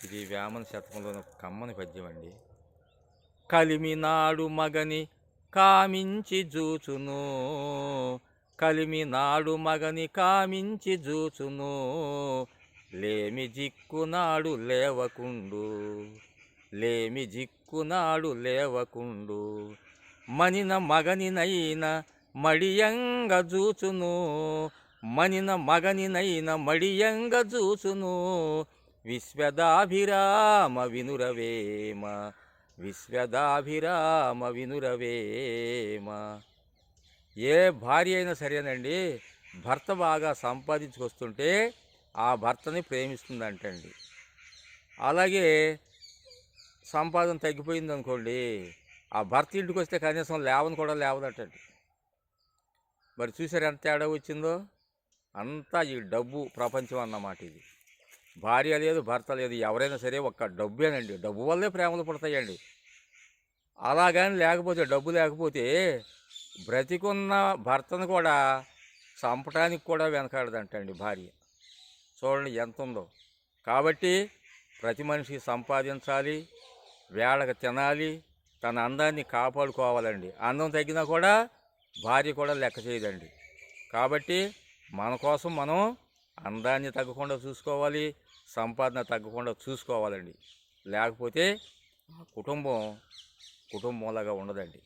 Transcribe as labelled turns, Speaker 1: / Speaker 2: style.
Speaker 1: ఇది వేమన శతకంలోని ఒక కమ్మని పద్యం అండి. కలిమినాడు మగని కామించి జూచును, కలిమినాడు మగని కామించి జూచును, లేమి జిక్కునాడు లేవకుండు, లేమి జిక్కునాడు లేవకుండు, మనిన మగనినైన మడియంగ జూచును, మనిన మగనినైన మడియంగ జూచును, విశ్వదాభిరామ వినురవేమ, విశ్వదాభిరామ వినురవేమ. ఏ భార్య అయినా సరేనండి, భర్త బాగా సంపాదించుకొస్తుంటే ఆ భర్తని ప్రేమిస్తుందంటండి. అలాగే సంపాదన తగ్గిపోయింది అనుకోండి, ఆ భర్త ఇంటికి వస్తే కనీసం లేవని కూడా లేవదటండి. మరి చూసారు ఎంత తేడా వచ్చిందో? అంతా ఈ డబ్బు ప్రపంచం అన్నమాట. ఇది భార్య లేదు, భర్త లేదు, ఎవరైనా సరే ఒక్క డబ్బేనండి. డబ్బు వల్లే ప్రేమలు పుడతాయండి. అలాగని లేకపోతే, డబ్బు లేకపోతే బ్రతికున్న భర్తను కూడా చంపడానికి కూడా వెనకాడదంటండి భార్య. చూడండి ఎంత ఉందో. కాబట్టి ప్రతి మనిషి సంపాదించాలి, వేళకు తినాలి, తన అందాన్ని కాపాడుకోవాలండి. అందం తగ్గినా కూడా భార్య కూడా లెక్క చేయదండి. కాబట్టి మన కోసం మనం అందాన్ని తగ్గకుండా చూసుకోవాలి, సంపాదన తగ్గకుండా చూసుకోవాలండి. లేకపోతే కుటుంబంలాగా ఉండదండి.